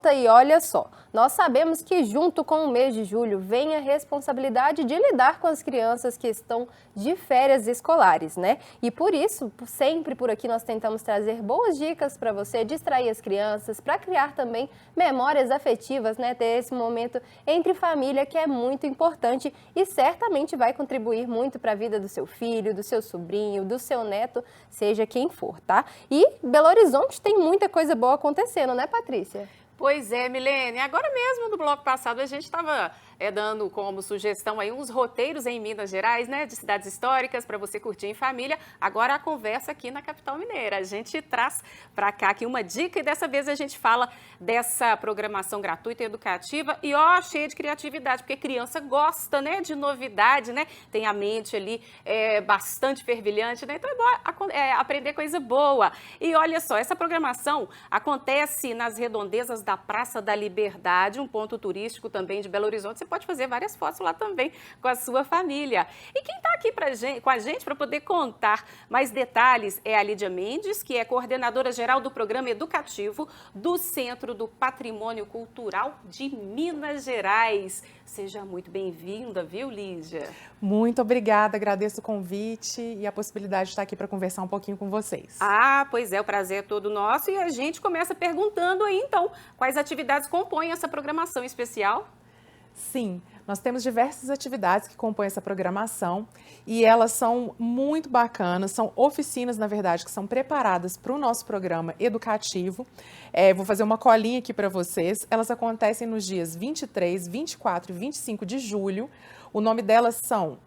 E olha só, nós sabemos que junto com o mês de julho vem a responsabilidade de lidar com as crianças que estão de férias escolares, né? E por isso, sempre por aqui nós tentamos trazer boas dicas para você distrair as crianças, para criar também memórias afetivas, né? Ter esse momento entre família que é muito importante e certamente vai contribuir muito para a vida do seu filho, do seu sobrinho, do seu neto, seja quem for, tá? E Belo Horizonte tem muita coisa boa acontecendo, né, Patrícia? Pois é, Milene. Agora mesmo, no bloco passado, a gente estava dando como sugestão aí uns roteiros em Minas Gerais, né, de cidades históricas para você curtir em família. Agora a conversa aqui na capital mineira. A gente traz para cá aqui uma dica e dessa vez a gente fala dessa programação gratuita e educativa e ó, cheia de criatividade, porque criança gosta, né, de novidade, né? Tem a mente ali bastante fervilhante, né? Então é bom aprender coisa boa. E olha só, essa programação acontece nas redondezas da Praça da Liberdade, um ponto turístico também de Belo Horizonte. Você pode fazer várias fotos lá também com a sua família. E quem está aqui com a gente para poder contar mais detalhes é a Lídia Mendes, que é coordenadora geral do Programa Educativo do Centro do Patrimônio Cultural de Minas Gerais. Seja muito bem-vinda, viu, Lídia? Muito obrigada, agradeço o convite e a possibilidade de estar aqui para conversar um pouquinho com vocês. Ah, pois é, o prazer é todo nosso e a gente começa perguntando aí, então, quais atividades compõem essa programação especial? Sim, nós temos diversas atividades que compõem essa programação e elas são muito bacanas, são oficinas, na verdade, que são preparadas para o nosso programa educativo. Vou fazer uma colinha aqui para vocês. Elas acontecem nos dias 23, 24 e 25 de julho. O nome delas são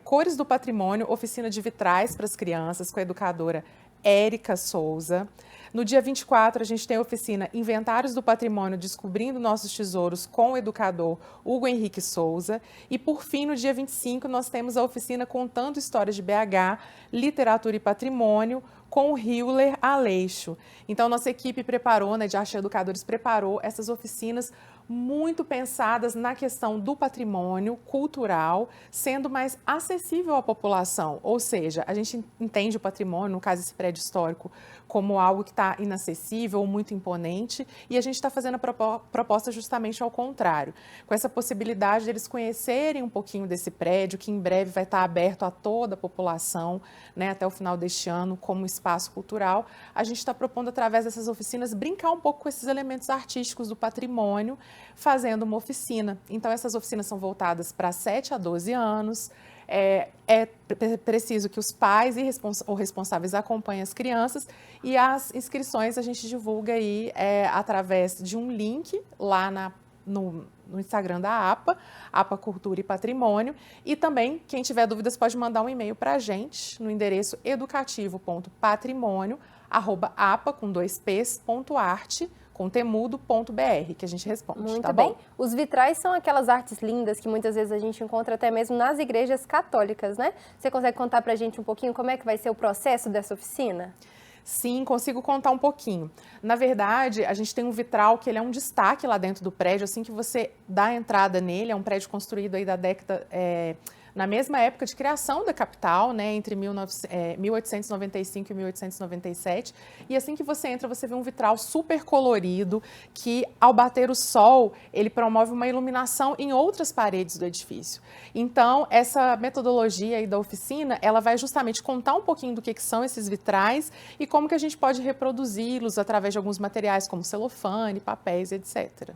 Cores do Patrimônio, oficina de vitrais para as crianças, com a educadora Érica Souza. No dia 24, a gente tem a oficina Inventários do Patrimônio, Descobrindo Nossos Tesouros, com o educador Hugo Henrique Souza. E, por fim, no dia 25, nós temos a oficina Contando Histórias de BH, Literatura e Patrimônio, com o Hiller Aleixo. Então, nossa equipe preparou, né, de Arte Educadores, preparou essas oficinas muito pensadas na questão do patrimônio cultural, sendo mais acessível à população. Ou seja, a gente entende o patrimônio, no caso esse prédio histórico, como algo que está inacessível ou muito imponente, e a gente está fazendo a proposta justamente ao contrário, com essa possibilidade deles conhecerem um pouquinho desse prédio, que em breve vai estar aberto a toda a população, né, até o final deste ano, como espaço cultural. A gente está propondo, através dessas oficinas, brincar um pouco com esses elementos artísticos do patrimônio, fazendo uma oficina. Então, essas oficinas são voltadas para 7 a 12 anos. É preciso que os pais ou responsáveis acompanhem as crianças e as inscrições a gente divulga aí através de um link lá no Instagram da APA Cultura e Patrimônio. E também, quem tiver dúvidas pode mandar um e-mail para a gente no endereço educativo.patrimônio@apa.art com temudo.br, que a gente responde, Muito tá bem. bom? Os vitrais são aquelas artes lindas que muitas vezes a gente encontra até mesmo nas igrejas católicas, né? Você consegue contar pra gente um pouquinho como é que vai ser o processo dessa oficina? Sim, consigo contar um pouquinho. Na verdade, a gente tem um vitral que ele é um destaque lá dentro do prédio, assim que você dá a entrada nele, é um prédio construído aí da década... na mesma época de criação da capital, né, entre 1895 e 1897. E assim que você entra, você vê um vitral super colorido, que ao bater o sol, ele promove uma iluminação em outras paredes do edifício. Então, essa metodologia aí da oficina, ela vai justamente contar um pouquinho do que são esses vitrais e como que a gente pode reproduzi-los através de alguns materiais, como celofane, papéis, etc.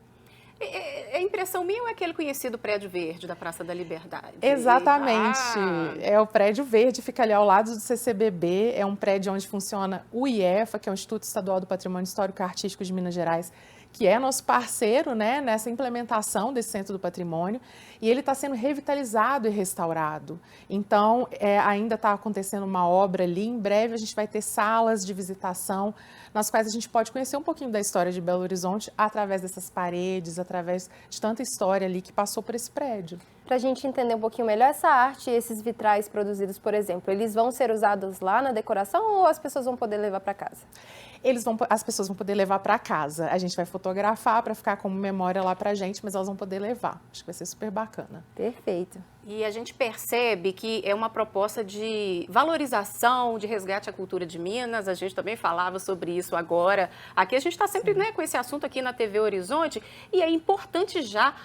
É impressão minha ou é aquele conhecido prédio verde da Praça da Liberdade? Exatamente. É o prédio verde, fica ali ao lado do CCBB, é um prédio onde funciona o IEFA, que é o Instituto Estadual do Patrimônio Histórico e Artístico de Minas Gerais, que é nosso parceiro, né, nessa implementação desse Centro do Patrimônio, e ele está sendo revitalizado e restaurado. Então, ainda está acontecendo uma obra ali, em breve a gente vai ter salas de visitação, nas quais a gente pode conhecer um pouquinho da história de Belo Horizonte através dessas paredes, através de tanta história ali que passou por esse prédio. Para a gente entender um pouquinho melhor essa arte e esses vitrais produzidos, por exemplo, eles vão ser usados lá na decoração ou as pessoas vão poder levar para casa? As pessoas vão poder levar para casa. A gente vai fotografar para ficar como memória lá para a gente, mas elas vão poder levar. Acho que vai ser super bacana. Perfeito. E a gente percebe que é uma proposta de valorização, de resgate à cultura de Minas. A gente também falava sobre isso agora. Aqui a gente está sempre, né, com esse assunto aqui na TV Horizonte e é importante já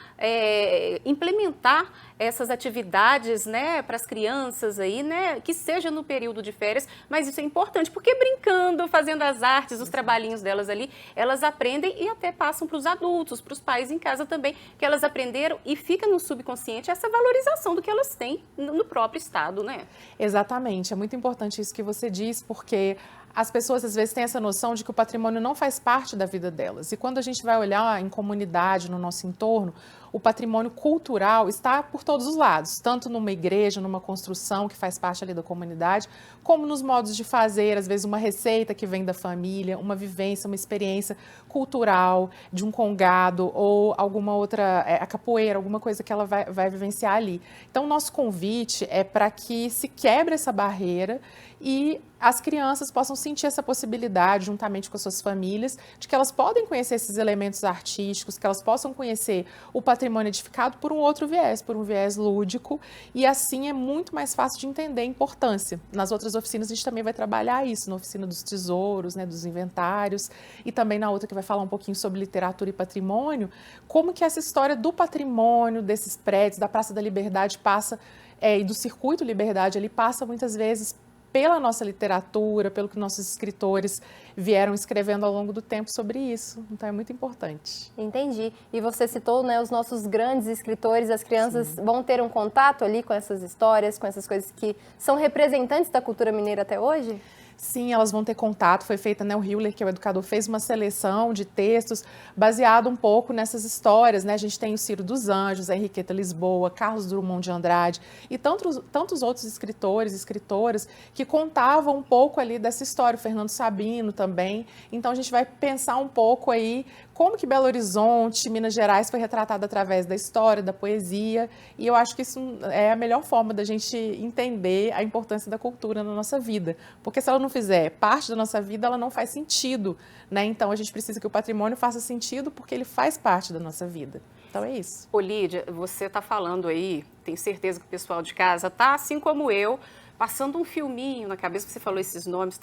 implementar essas atividades, né, para as crianças aí, né, que seja no período de férias, mas isso é importante porque brincando, fazendo as artes, os trabalhinhos delas ali, elas aprendem e até passam para os adultos, para os pais em casa também, que elas aprenderam e fica no subconsciente essa valorização do que elas têm no próprio estado, né? Exatamente, é muito importante isso que você diz, porque as pessoas às vezes têm essa noção de que o patrimônio não faz parte da vida delas. E quando a gente vai olhar em comunidade, no nosso entorno, o patrimônio cultural está por todos os lados, tanto numa igreja, numa construção que faz parte ali da comunidade, como nos modos de fazer, às vezes uma receita que vem da família, uma vivência, uma experiência cultural de um congado ou alguma outra, a capoeira, alguma coisa que ela vai vivenciar ali. Então, o nosso convite é para que se quebre essa barreira e as crianças possam sentir essa possibilidade, juntamente com as suas famílias, de que elas podem conhecer esses elementos artísticos, que elas possam conhecer o patrimônio edificado por um outro viés, por um viés lúdico, e assim é muito mais fácil de entender a importância. Nas outras oficinas a gente também vai trabalhar isso, na oficina dos tesouros, né, dos inventários, e também na outra que vai falar um pouquinho sobre literatura e patrimônio, como que essa história do patrimônio, desses prédios, da Praça da Liberdade passa, e do Circuito Liberdade, ele passa muitas vezes pela nossa literatura, pelo que nossos escritores vieram escrevendo ao longo do tempo sobre isso. Então, é muito importante. Entendi. E você citou, né, os nossos grandes escritores, as crianças vão ter um contato ali com essas histórias, com essas coisas que são representantes da cultura mineira até hoje? Sim, elas vão ter contato. Foi feita, né, o Hiller, que é o educador, fez uma seleção de textos baseado um pouco nessas histórias, né? A gente tem o Ciro dos Anjos, a Henriqueta Lisboa, Carlos Drummond de Andrade e tantos outros escritores e escritoras que contavam um pouco ali dessa história, o Fernando Sabino também. Então, a gente vai pensar um pouco aí como que Belo Horizonte, Minas Gerais foi retratado através da história, da poesia, e eu acho que isso é a melhor forma da gente entender a importância da cultura na nossa vida, porque se ela não fizer parte da nossa vida, ela não faz sentido, né? Então a gente precisa que o patrimônio faça sentido porque ele faz parte da nossa vida. Então é isso. Ô Lídia, você está falando aí, tenho certeza que o pessoal de casa tá assim como eu, passando um filminho na cabeça, você falou esses nomes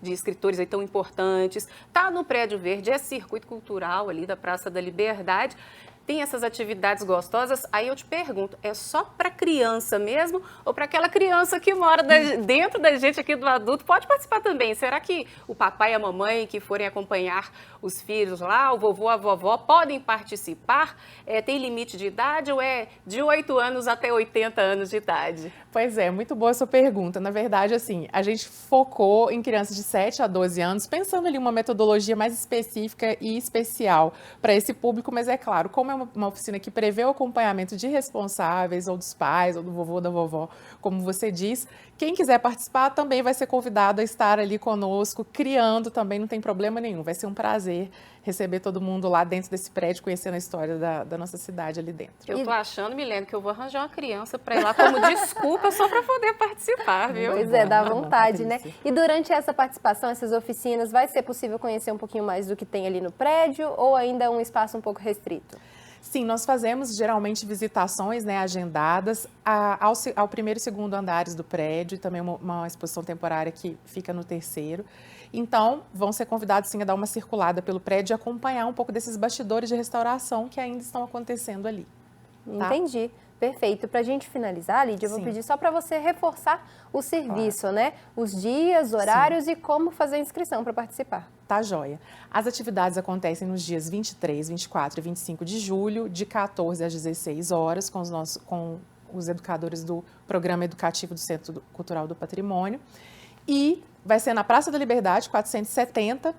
de escritores aí tão importantes, tá no Prédio Verde, é circuito cultural ali da Praça da Liberdade, tem essas atividades gostosas, aí eu te pergunto, é só para criança mesmo ou para aquela criança que mora dentro da gente aqui do adulto pode participar também? Será que o papai e a mamãe que forem acompanhar os filhos lá, o vovô, a vovó, podem participar? Tem limite de idade ou é de 8 anos até 80 anos de idade? Pois é, muito boa a sua pergunta. Na verdade, assim, a gente focou em crianças de 7 a 12 anos, pensando ali uma metodologia mais específica e especial para esse público, mas é claro, como é uma oficina que prevê o acompanhamento de responsáveis, ou dos pais, ou do vovô, ou da vovó, como você diz, quem quiser participar também vai ser convidado a estar ali conosco, criando também, não tem problema nenhum, vai ser um prazer receber todo mundo lá dentro desse prédio, conhecendo a história da nossa cidade ali dentro. Eu tô achando, Milene, que eu vou arranjar uma criança para ir lá como desculpa só para poder participar, viu? Pois é, dá vontade, né? E durante essa participação, essas oficinas, vai ser possível conhecer um pouquinho mais do que tem ali no prédio ou ainda é um espaço um pouco restrito? Sim, nós fazemos geralmente visitações, né, agendadas ao primeiro e segundo andares do prédio e também uma exposição temporária que fica no terceiro. Então, vão ser convidados sim a dar uma circulada pelo prédio e acompanhar um pouco desses bastidores de restauração que ainda estão acontecendo ali. Tá? Entendi. Perfeito. Para a gente finalizar, Lídia, eu vou pedir só para você reforçar o serviço, né? Os dias, horários e como fazer a inscrição para participar. Tá joia. As atividades acontecem nos dias 23, 24 e 25 de julho, de 14 às 16 horas, com os educadores do Programa Educativo do Centro Cultural do Patrimônio. E vai ser na Praça da Liberdade, 470.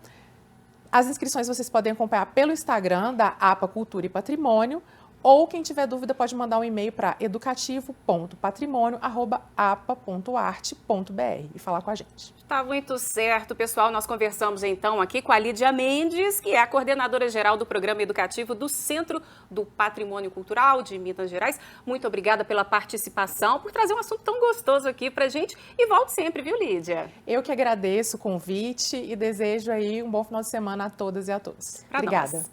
As inscrições vocês podem acompanhar pelo Instagram da APA Cultura e Patrimônio, ou quem tiver dúvida pode mandar um e-mail para educativo.patrimônio@apa.arte.br e falar com a gente. Tá muito certo, pessoal. Nós conversamos então aqui com a Lídia Mendes, que é a coordenadora geral do Programa Educativo do Centro do Patrimônio Cultural de Minas Gerais. Muito obrigada pela participação, por trazer um assunto tão gostoso aqui pra gente. E volte sempre, viu, Lídia? Eu que agradeço o convite e desejo aí um bom final de semana a todas e a todos. Pra Obrigada. nós.